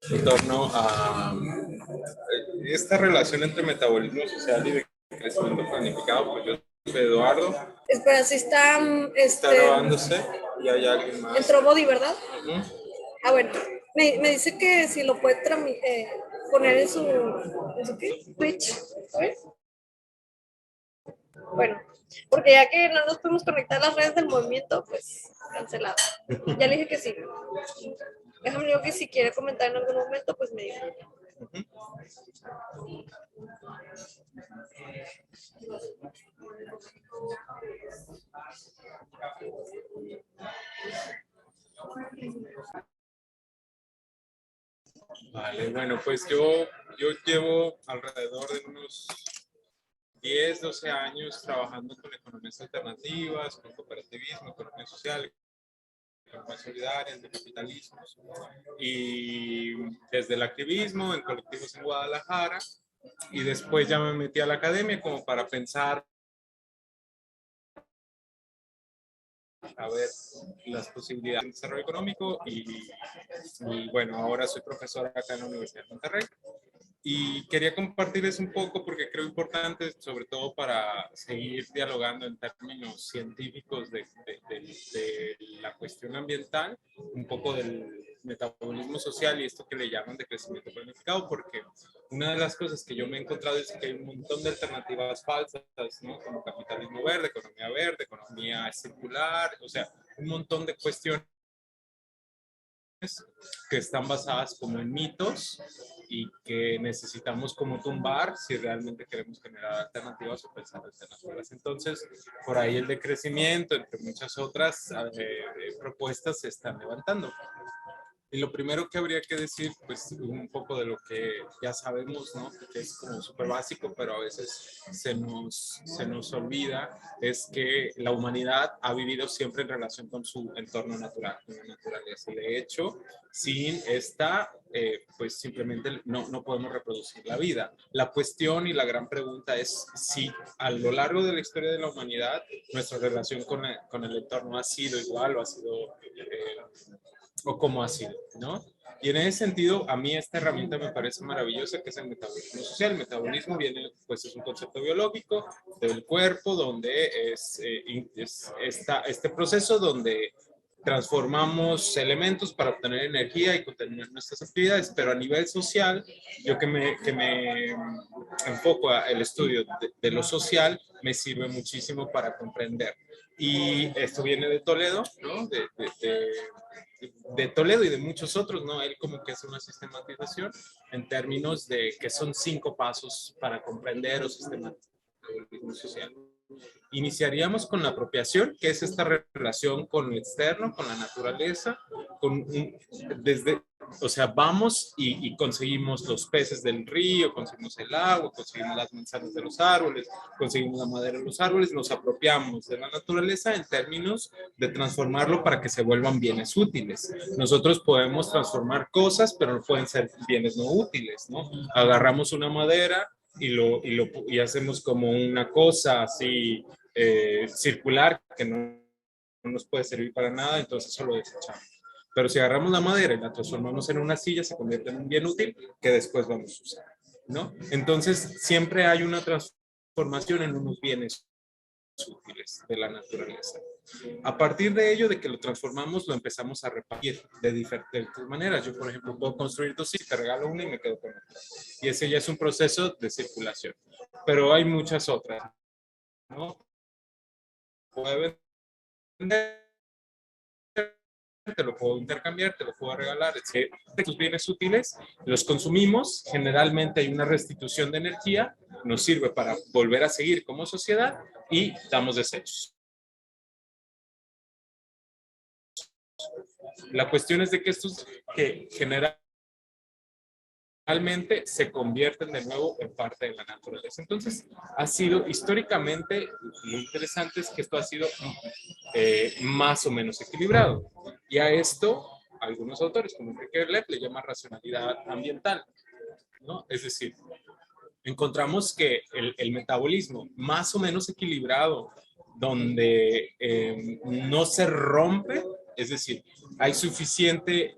en torno a esta relación entre metabolismo social y de crecimiento planificado. Pues yo soy Eduardo. Espera, si está, Está grabándose y hay alguien más. entró Body, ¿verdad? Uh-huh. Ah, bueno. Me dice que si lo puede poner en su ¿qué? Twitch. A ver. Bueno, porque ya que no nos podemos conectar a las redes del movimiento, pues cancelado. Ya le dije que sí. Déjame digo que si quiere comentar en algún momento, pues me diga. Vale, bueno, pues yo llevo alrededor de unos 10, 12 años trabajando con economías alternativas, con cooperativismo, economía social, economía solidaria, anticapitalismo, y desde el activismo en colectivos en Guadalajara, y después ya me metí a la academia como para pensar a ver las posibilidades de desarrollo económico y bueno, ahora soy profesor acá en la Universidad de Monterrey. Y quería compartirles un poco porque creo importante, sobre todo para seguir dialogando en términos científicos de la cuestión ambiental, un poco del metabolismo social y esto que le llaman de crecimiento planificado, porque una de las cosas que yo me he encontrado es que hay un montón de alternativas falsas, ¿no? Como capitalismo verde, economía circular, o sea, un montón de cuestiones que están basadas como en mitos y que necesitamos como tumbar si realmente queremos generar alternativas o pensar alternativas. Entonces, por ahí el decrecimiento, entre muchas otras propuestas, se están levantando. Y lo primero que habría que decir, pues un poco de lo que ya sabemos, ¿no? Que es como súper básico, pero a veces se nos olvida, es que la humanidad ha vivido siempre en relación con su entorno natural, con la naturaleza. Y de hecho, sin esta, pues simplemente no podemos reproducir la vida. La cuestión y la gran pregunta es si a lo largo de la historia de la humanidad nuestra relación con el entorno ha sido igual o ha sido... o cómo ha sido, ¿no? Y en ese sentido, a mí esta herramienta me parece maravillosa, que es el metabolismo social. El metabolismo viene, pues es un concepto biológico del cuerpo, donde este proceso donde transformamos elementos para obtener energía y contener nuestras actividades, pero a nivel social, yo que me enfoco al estudio de lo social, me sirve muchísimo para comprender. Y esto viene de Toledo, ¿no? De Toledo y de muchos otros, ¿no? Él como que hace una sistematización en términos de que son 5 pasos para comprender o sistematizar el algoritmo social. Iniciaríamos con la apropiación, que es esta relación con lo externo, con la naturaleza, o sea, vamos y conseguimos los peces del río, conseguimos el agua, conseguimos las manzanas de los árboles, conseguimos la madera de los árboles, nos apropiamos de la naturaleza en términos de transformarlo para que se vuelvan bienes útiles. Nosotros podemos transformar cosas, pero no pueden ser bienes no útiles, ¿no? Agarramos una madera y hacemos como una cosa así circular que no nos puede servir para nada, entonces eso lo desechamos. Pero si agarramos la madera y la transformamos en una silla, se convierte en un bien útil que después vamos a usar, ¿no? Entonces, siempre hay una transformación en unos bienes útiles de la naturaleza. A partir de ello, de que lo transformamos, lo empezamos a repartir de diferentes maneras. Yo, por ejemplo, puedo construir 2 sillas, te regalo una y me quedo con otra. Y ese ya es un proceso de circulación. Pero hay muchas otras, ¿no? Puede vender, te lo puedo intercambiar, te lo puedo regalar, etc. Estos bienes útiles los consumimos, generalmente hay una restitución de energía, nos sirve para volver a seguir como sociedad y damos desechos. La cuestión es de que estos que generalmente se convierten de nuevo en parte de la naturaleza. Entonces, ha sido históricamente, lo interesante es que esto ha sido más o menos equilibrado. Y a esto, algunos autores, como Enrique Berlet, le llaman racionalidad ambiental, ¿no? Es decir, encontramos que el metabolismo más o menos equilibrado, donde no se rompe es decir, hay suficiente,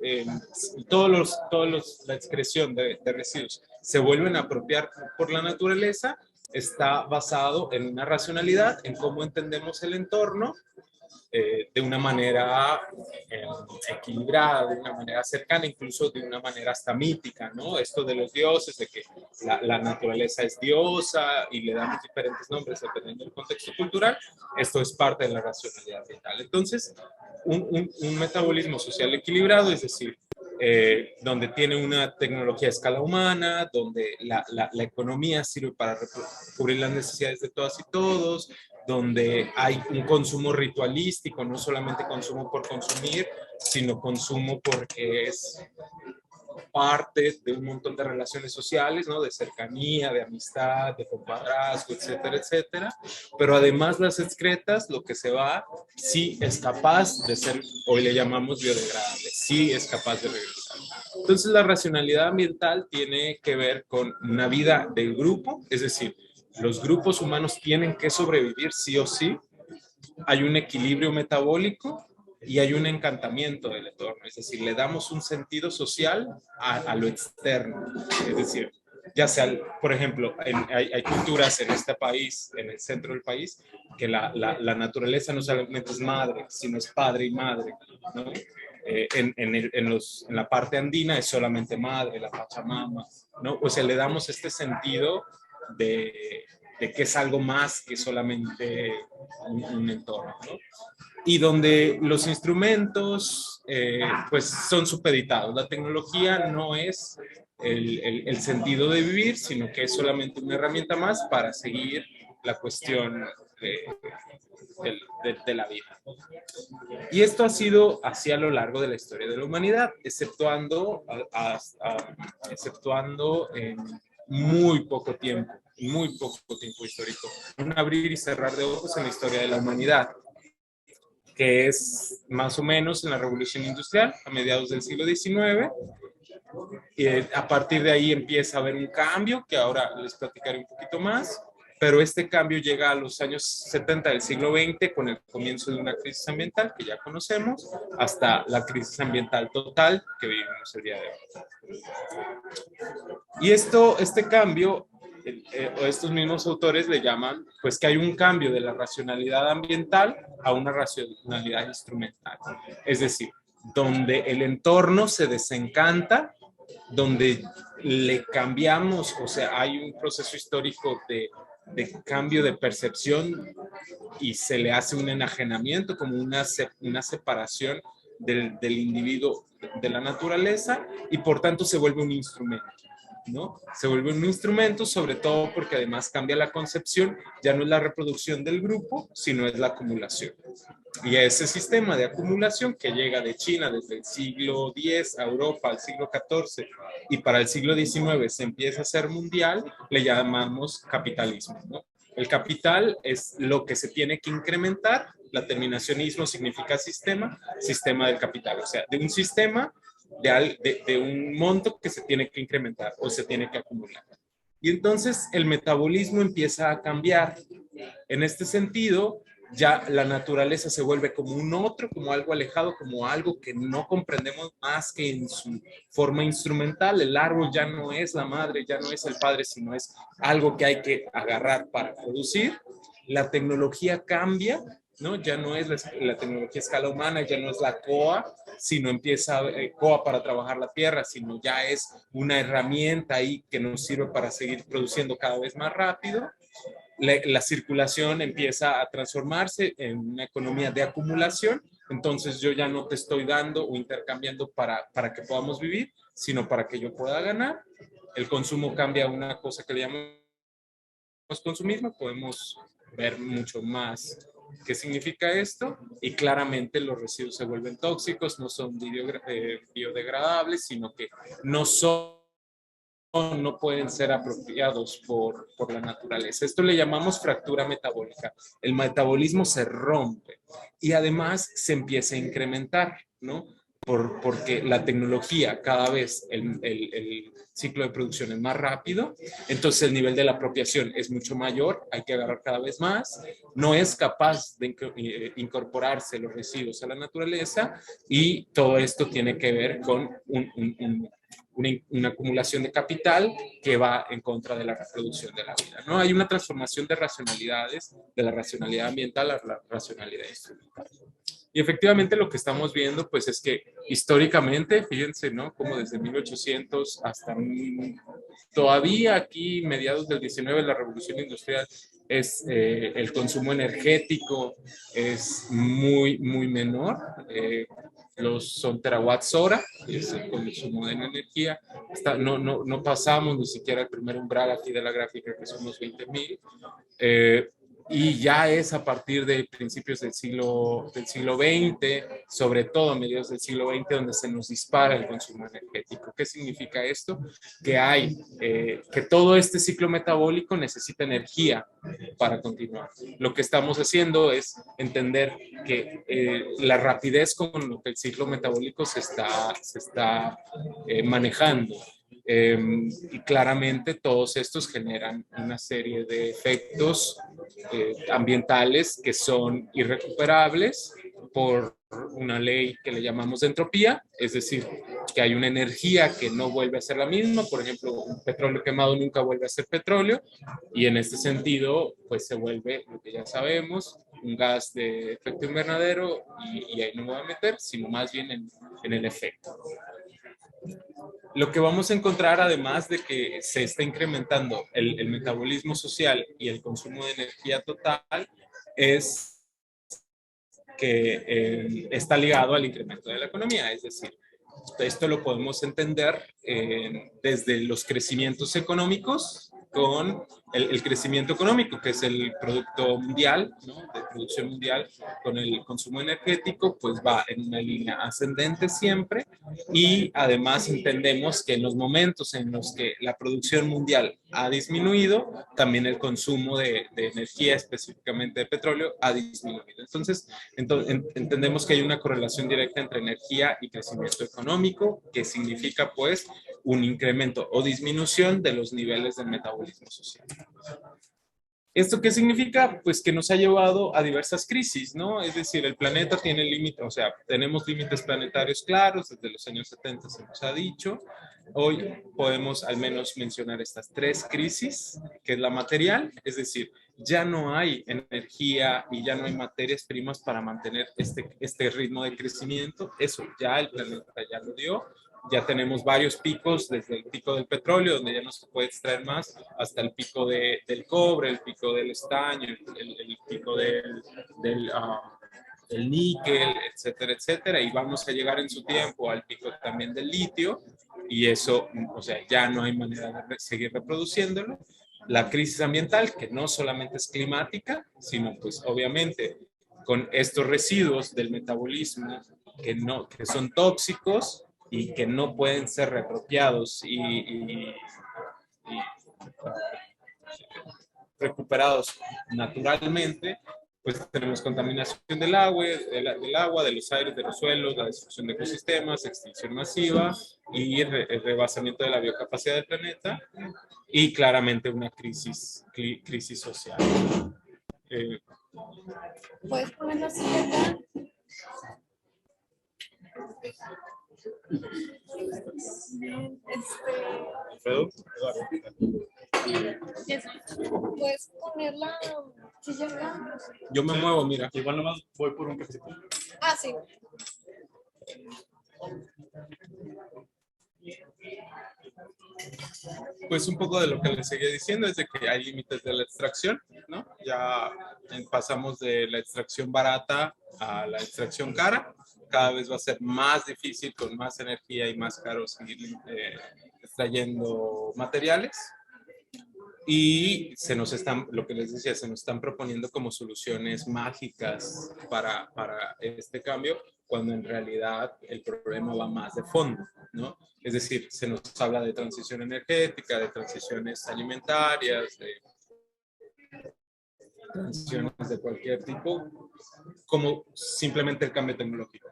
la excreción de residuos se vuelven a apropiar por la naturaleza, está basado en una racionalidad, en cómo entendemos el entorno, de una manera equilibrada, de una manera cercana, incluso de una manera hasta mítica, ¿no? Esto de los dioses, de que la naturaleza es diosa y le damos diferentes nombres dependiendo del contexto cultural, esto es parte de la racionalidad ambiental. Entonces, un metabolismo social equilibrado, es decir, donde tiene una tecnología a escala humana, donde la economía sirve para cubrir las necesidades de todas y todos, donde hay un consumo ritualístico, no solamente consumo por consumir, sino consumo porque es parte de un montón de relaciones sociales, ¿no? De cercanía, de amistad, de compadrazgo, etcétera, etcétera. Pero además las excretas, lo que se va, sí es capaz de ser, hoy le llamamos biodegradable, sí es capaz de regresar. Entonces la racionalidad ambiental tiene que ver con una vida del grupo, es decir, los grupos humanos tienen que sobrevivir sí o sí, hay un equilibrio metabólico y hay un encantamiento del entorno, es decir, le damos un sentido social a lo externo, es decir, ya sea, por ejemplo, hay culturas en este país, en el centro del país, que la naturaleza no solamente es madre, sino es padre y madre, ¿no? En la parte andina es solamente madre, la Pachamama, ¿no? O sea, le damos este sentido de que es algo más que solamente un entorno, ¿no? Y donde los instrumentos pues son supeditados. La tecnología no es el sentido de vivir, sino que es solamente una herramienta más para seguir la cuestión de la vida. Y esto ha sido así a lo largo de la historia de la humanidad, exceptuando en muy poco tiempo histórico, un abrir y cerrar de ojos en la historia de la humanidad, que es más o menos en la Revolución Industrial, a mediados del siglo XIX. Y a partir de ahí empieza a haber un cambio, que ahora les platicaré un poquito más, pero este cambio llega a los años 70 del siglo XX con el comienzo de una crisis ambiental que ya conocemos, hasta la crisis ambiental total que vivimos el día de hoy. Y este cambio, estos mismos autores le llaman, pues que hay un cambio de la racionalidad ambiental a una racionalidad instrumental. Es decir, donde el entorno se desencanta, donde le cambiamos, o sea, hay un proceso histórico de cambio de percepción y se le hace un enajenamiento, como una separación del individuo de la naturaleza, y por tanto se vuelve un instrumento, ¿no? Se vuelve un instrumento, sobre todo porque además cambia la concepción, ya no es la reproducción del grupo, sino es la acumulación. Y a ese sistema de acumulación que llega de China desde el siglo X a Europa al siglo XIV y para el siglo XIX se empieza a hacer mundial, le llamamos capitalismo, ¿no? El capital es lo que se tiene que incrementar, la terminacionismo significa sistema del capital, o sea, de un sistema de un monto que se tiene que incrementar o se tiene que acumular. Y entonces el metabolismo empieza a cambiar. En este sentido, ya la naturaleza se vuelve como un otro, como algo alejado, como algo que no comprendemos más que en su forma instrumental. El árbol ya no es la madre, ya no es el padre, sino es algo que hay que agarrar para producir. La tecnología cambia, ¿no? Ya no es la tecnología a escala humana, ya no es la COA, sino empieza COA para trabajar la tierra, sino ya es una herramienta ahí que nos sirve para seguir produciendo cada vez más rápido. La circulación empieza a transformarse en una economía de acumulación, entonces yo ya no te estoy dando o intercambiando para que podamos vivir, sino para que yo pueda ganar. El consumo cambia a una cosa que le llamamos consumismo, podemos ver mucho más qué significa esto, y claramente los residuos se vuelven tóxicos, no son biodegradables, sino que no pueden ser apropiados por la naturaleza. Esto le llamamos fractura metabólica. El metabolismo se rompe y además se empieza a incrementar, ¿no? porque la tecnología cada vez el ciclo de producción es más rápido, entonces el nivel de la apropiación es mucho mayor, hay que agarrar cada vez más, no es capaz de incorporarse los residuos a la naturaleza y todo esto tiene que ver con una acumulación de capital que va en contra de la reproducción de la vida, ¿no? Hay una transformación de racionalidades, de la racionalidad ambiental a la racionalidad instrumental. Y efectivamente lo que estamos viendo, pues es que históricamente, fíjense, ¿no? Como desde 1800 hasta todavía aquí, mediados del 19, la revolución industrial, es el consumo energético es muy, muy menor. Son terawatts hora, es el consumo de energía. No pasamos ni siquiera el primer umbral aquí de la gráfica, que son los 20.000. Y ya es a partir de principios del siglo XX, sobre todo a mediados del siglo XX, donde se nos dispara el consumo energético. ¿Qué significa esto? Que todo este ciclo metabólico necesita energía para continuar. Lo que estamos haciendo es entender que la rapidez con lo que el ciclo metabólico se está manejando. Y claramente todos estos generan una serie de efectos ambientales que son irrecuperables por una ley que le llamamos de entropía, es decir, que hay una energía que no vuelve a ser la misma. Por ejemplo, un petróleo quemado nunca vuelve a ser petróleo, y en este sentido pues se vuelve, lo que ya sabemos, un gas de efecto invernadero, y ahí no me voy a meter, sino más bien en el efecto. Lo que vamos a encontrar, además de que se está incrementando el metabolismo social y el consumo de energía total, es que está ligado al incremento de la economía. Es decir, esto lo podemos entender desde los crecimientos económicos con el crecimiento económico, que es el producto mundial, ¿no? De producción mundial, con el consumo energético, pues va en una línea ascendente siempre, y además entendemos que en los momentos en los que la producción mundial ha disminuido, también el consumo de energía, específicamente de petróleo, ha disminuido. Entonces entendemos que hay una correlación directa entre energía y crecimiento económico, que significa pues un incremento o disminución de los niveles del metabolismo social. ¿Esto qué significa? Pues que nos ha llevado a diversas crisis, ¿no? Es decir, el planeta tiene límites, o sea, tenemos límites planetarios claros, desde los años 70 se nos ha dicho. Hoy podemos al menos mencionar estas tres crisis, que es la material, es decir, ya no hay energía y ya no hay materias primas para mantener este ritmo de crecimiento. Eso ya el planeta ya lo dio. Ya tenemos varios picos, desde el pico del petróleo, donde ya no se puede extraer más, hasta el pico del cobre, el pico del estaño, el pico del níquel, etcétera, etcétera. Y vamos a llegar en su tiempo al pico también del litio, y eso, o sea, ya no hay manera de seguir reproduciéndolo. La crisis ambiental, que no solamente es climática, sino pues obviamente con estos residuos del metabolismo que son tóxicos y que no pueden ser reapropiados y recuperados naturalmente, pues tenemos contaminación del agua, de los aires, de los suelos, la destrucción de ecosistemas, extinción masiva y el rebasamiento de la biocapacidad del planeta, y claramente una crisis social. ¿Puedes ponerlo así acá? Bien, Alfredo, ¿puedes poner la silla acá? yo me muevo, mira. Igual nomás voy por un cafecito. Ah, sí. Pues un poco de lo que les seguía diciendo es de que hay límites de la extracción, ¿no? Ya pasamos de la extracción barata a la extracción cara. Cada vez va a ser más difícil, con más energía y más caro, seguir extrayendo materiales. Y lo que les decía, se nos están proponiendo como soluciones mágicas para este cambio, cuando en realidad el problema va más de fondo, ¿no? Es decir, se nos habla de transición energética, de transiciones alimentarias, de transiciones de cualquier tipo, como simplemente el cambio tecnológico.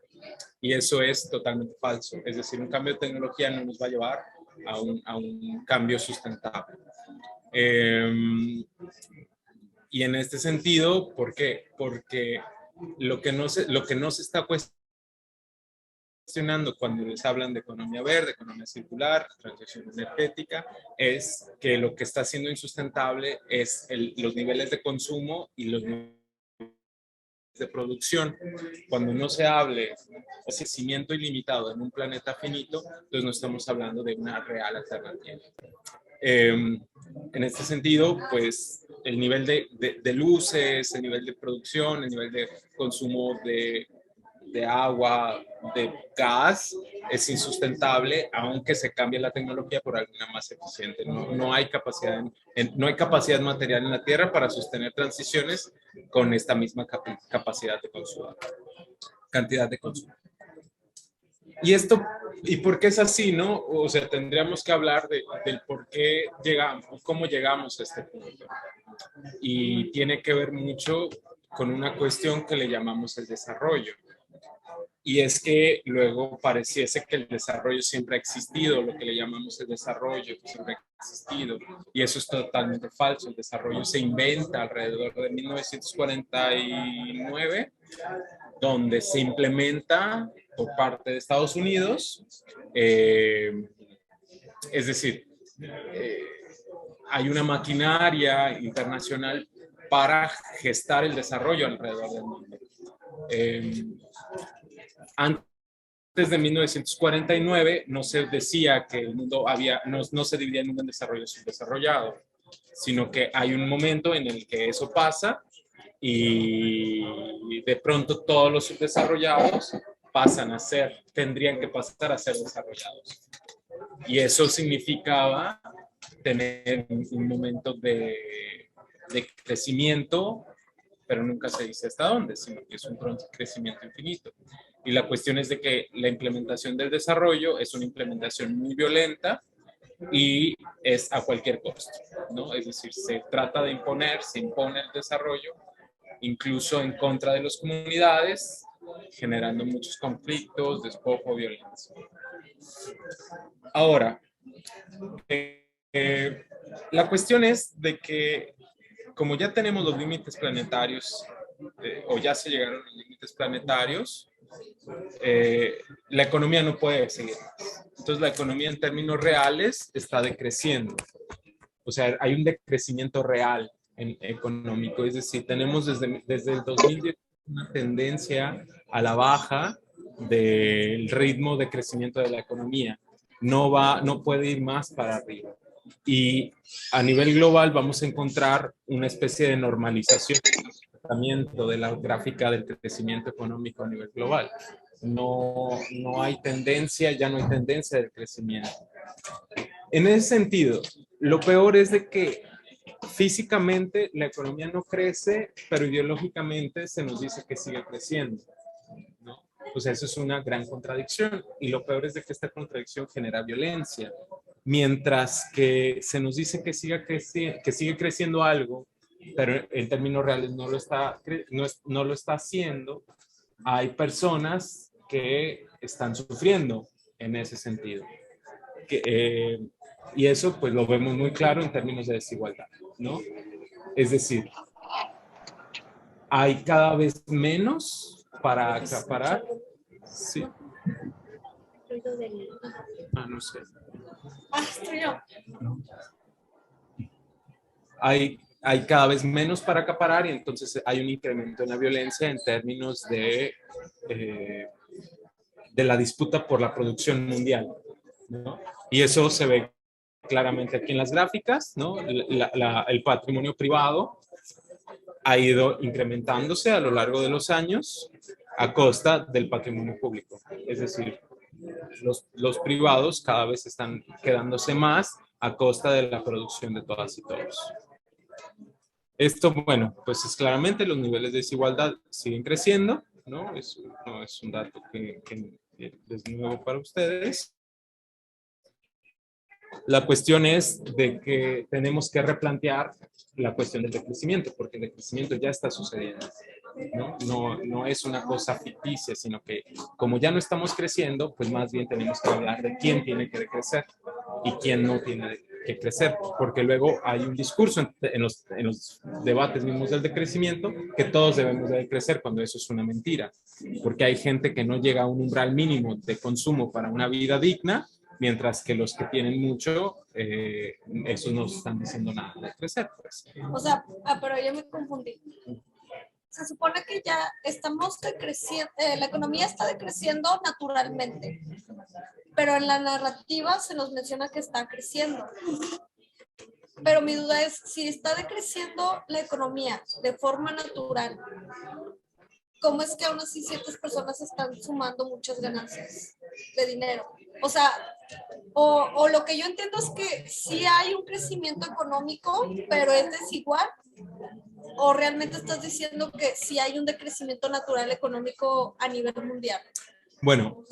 Y eso es totalmente falso. Es decir, un cambio de tecnología no nos va a llevar a un cambio sustentable. Y en este sentido, ¿por qué? Porque lo que no se está cuestionando cuando les hablan de economía verde, economía circular, transición energética, es que lo que está siendo insustentable es los niveles de consumo y los niveles de producción. Cuando no se hable de crecimiento ilimitado en un planeta finito, entonces no estamos hablando de una real alternativa. En este sentido, pues el nivel de luces, el nivel de producción, el nivel de consumo de agua, de gas, es insustentable, aunque se cambie la tecnología por alguna más eficiente. No hay capacidad, no hay capacidad material en la Tierra para sostener transiciones con esta misma capacidad de consumo, cantidad de consumo. Y esto, ¿y por qué es así, no? O sea, tendríamos que hablar del por qué llegamos, cómo llegamos a este punto. Y tiene que ver mucho con una cuestión que le llamamos el desarrollo. Y es que luego pareciese que el desarrollo siempre ha existido, lo que le llamamos el desarrollo siempre ha existido. Y eso es totalmente falso. El desarrollo se inventa alrededor de 1949, donde se implementa por parte de Estados Unidos, es decir, hay una maquinaria internacional para gestar el desarrollo alrededor del mundo. Antes de 1949 no se decía que el mundo no se dividía en un desarrollo subdesarrollado, sino que hay un momento en el que eso pasa y de pronto todos los subdesarrollados tendrían que pasar a ser desarrollados. Y eso significaba tener un momento de crecimiento, pero nunca se dice hasta dónde, sino que es un crecimiento infinito. Y la cuestión es de que la implementación del desarrollo es una implementación muy violenta y es a cualquier costo, ¿no? Es decir, se trata de imponer, se impone el desarrollo, incluso en contra de las comunidades, generando muchos conflictos, despojo, violencia. Ahora, la cuestión es de que como ya tenemos los límites planetarios, o ya se llegaron a los límites planetarios, la economía no puede seguir más. Entonces la economía en términos reales está decreciendo. O sea, hay un decrecimiento real económico, es decir, tenemos desde el 2010 una tendencia a la baja del ritmo de crecimiento de la economía. No puede ir más para arriba. Y a nivel global vamos a encontrar una especie de normalización de la gráfica del crecimiento económico a nivel global. No hay tendencia, ya no hay tendencia de crecimiento. En ese sentido, lo peor es de que físicamente la economía no crece, pero ideológicamente se nos dice que sigue creciendo, ¿no? O sea, eso es una gran contradicción. Y lo peor es de que esta contradicción genera violencia. Mientras que se nos dice que sigue creciendo algo, pero en términos reales no lo está haciendo, hay personas que están sufriendo en ese sentido. Y eso pues lo vemos muy claro en términos de desigualdad, ¿no? Es decir, hay cada vez menos para acaparar. Sí. No sé. Estoy yo. Hay cada vez menos para acaparar y entonces hay un incremento en la violencia en términos de la disputa por la producción mundial, ¿no? Y eso se ve claramente aquí en las gráficas, ¿no? El patrimonio privado ha ido incrementándose a lo largo de los años a costa del patrimonio público. Es decir, los privados cada vez están quedándose más a costa de la producción de todas y todos. Esto, bueno, pues es claramente los niveles de desigualdad siguen creciendo, ¿no? No es un dato que es nuevo para ustedes. La cuestión es de que tenemos que replantear la cuestión del decrecimiento, porque el decrecimiento ya está sucediendo. No es una cosa ficticia, sino que como ya no estamos creciendo, pues más bien tenemos que hablar de quién tiene que decrecer y quién no tiene que crecer, porque luego hay un discurso en los debates mismos del decrecimiento que todos debemos de decrecer, cuando eso es una mentira, porque hay gente que no llega a un umbral mínimo de consumo para una vida digna, mientras que los que tienen mucho, esos no están diciendo nada de crecer. Pues. O sea, pero yo me confundí. Se supone que ya estamos decreciendo, la economía está decreciendo naturalmente, pero en la narrativa se nos menciona que está creciendo. Pero mi duda es, si está decreciendo la economía de forma natural, ¿cómo es que aún así ciertas personas están sumando muchas ganancias de dinero? O sea, o lo que yo entiendo es que sí hay un crecimiento económico, pero es desigual. ¿O realmente estás diciendo que sí hay un decrecimiento natural económico a nivel mundial? Bueno,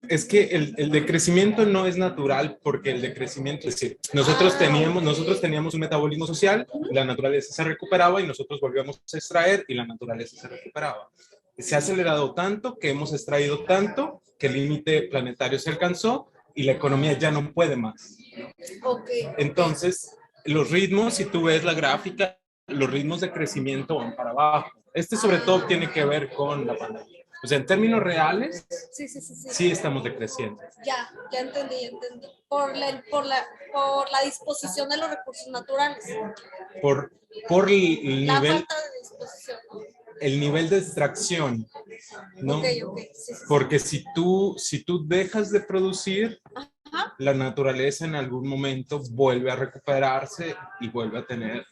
es que el decrecimiento no es natural, porque el decrecimiento, es decir, nosotros teníamos un metabolismo social, la naturaleza se recuperaba y nosotros volvíamos a extraer y la naturaleza se recuperaba. Se ha acelerado tanto que hemos extraído tanto que el límite planetario se alcanzó y la economía ya no puede más. Okay. Entonces, los ritmos, si tú ves la gráfica, los ritmos de crecimiento van para abajo. Sobre todo tiene que ver con la pandemia. O sea, en términos reales, sí estamos decreciendo. Ya entendí. Por la disposición de los recursos naturales. Por el la nivel, falta de disposición, ¿no? El nivel de extracción, ¿no? Okay. Sí. Porque si tú dejas de producir, Ajá. la naturaleza en algún momento vuelve a recuperarse y vuelve a tener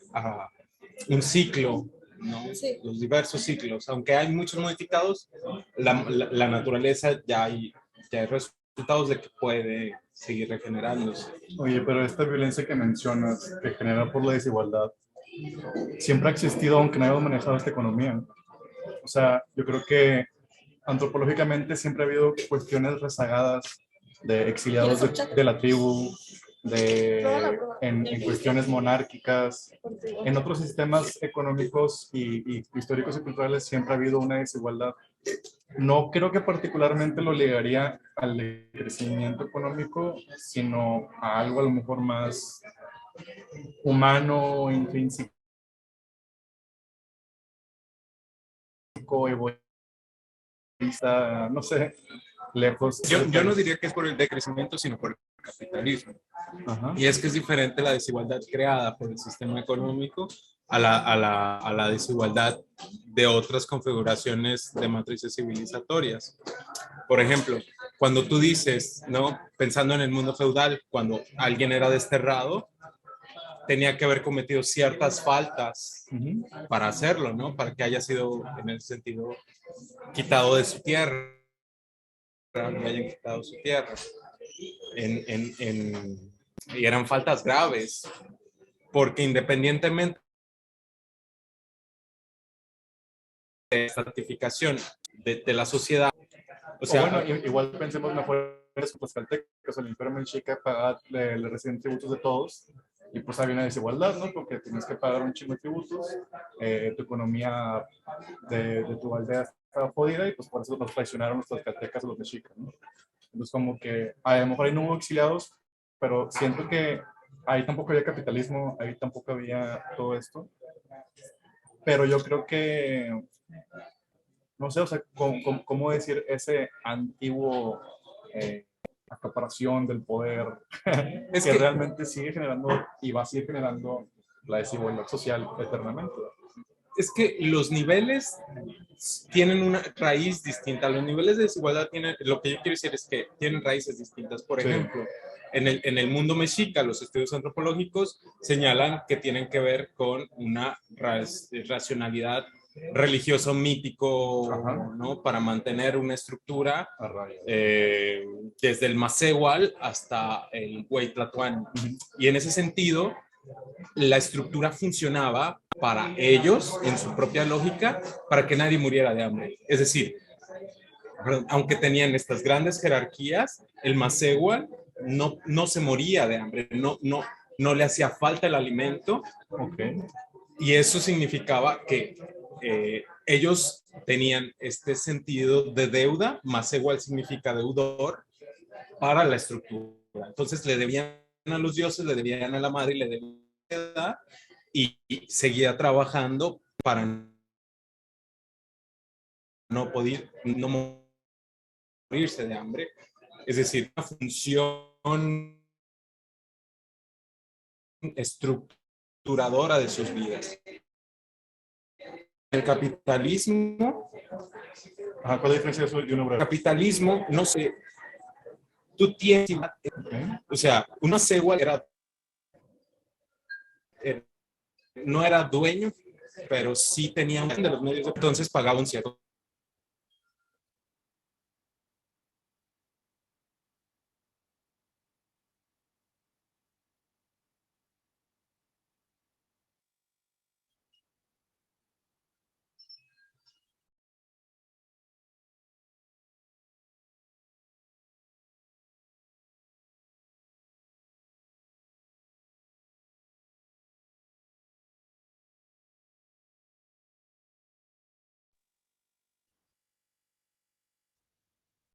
un ciclo, ¿no? Sí. Los diversos ciclos. Aunque hay muchos modificados, la naturaleza ya hay resultados de que puede seguir regenerándose. Oye, pero esta violencia que mencionas, que genera por la desigualdad, siempre ha existido, aunque no hayamos manejado esta economía. O sea, yo creo que antropológicamente siempre ha habido cuestiones rezagadas de exiliados de la tribu, en cuestiones monárquicas. En otros sistemas económicos y históricos y culturales siempre ha habido una desigualdad. No creo que particularmente lo ligaría al crecimiento económico, sino a algo a lo mejor más humano, intrínseco, egoísta, no sé, lejos. Yo no diría que es por el decrecimiento, sino por el capitalismo. Ajá. Y es que es diferente la desigualdad creada por el sistema económico a la desigualdad de otras configuraciones de matrices civilizatorias. Por ejemplo, cuando tú dices, ¿no? Pensando en el mundo feudal, cuando alguien era desterrado, tenía que haber cometido ciertas faltas para hacerlo, ¿no? Para que haya sido, en ese sentido, quitado de su tierra, le hayan quitado su tierra. Y eran faltas graves, porque independientemente de la estratificación de la sociedad, o sea, bueno, igual pensemos mejor en los tlaxcaltecas o el Imperio Mexica, le reciben tributos de todos, y pues había una desigualdad, ¿no? Porque tienes que pagar un chingo de tributos, tu economía de tu aldea estaba jodida, y pues por eso nos traicionaron los tlaxcaltecas o los mexicas, ¿no? Entonces como que a lo mejor ahí no hubo exiliados, pero siento que ahí tampoco había capitalismo, ahí tampoco había todo esto. Pero yo creo que, no sé, o sea, ¿cómo decir ese antiguo acaparación del poder es que realmente sigue generando y va a seguir generando la desigualdad social eternamente? Es que los niveles tienen una raíz distinta. Los niveles de desigualdad tienen, lo que yo quiero decir es que tienen raíces distintas. Por ejemplo, en el mundo mexica, los estudios antropológicos señalan que tienen que ver con una racionalidad religioso mítico, ¿no? Para mantener una estructura desde el Macehual hasta el Hueytlatoani. Y en ese sentido, la estructura funcionaba para ellos, en su propia lógica, para que nadie muriera de hambre. Es decir, perdón, aunque tenían estas grandes jerarquías, el Masehual no se moría de hambre, no le hacía falta el alimento. Ok. Y eso significaba que ellos tenían este sentido de deuda, Masehual significa deudor, para la estructura. Entonces le debían a los dioses, le debían a la madre y le debían y seguía trabajando para no morirse de hambre. Es decir, una función estructuradora de sus vidas. El capitalismo, Ajá, ¿cuál es la diferencia de eso de un obrero? capitalismo, no sé, tú tienes, o sea, una cegua no era dueño, pero sí tenía un de los medios, entonces pagaba un cierto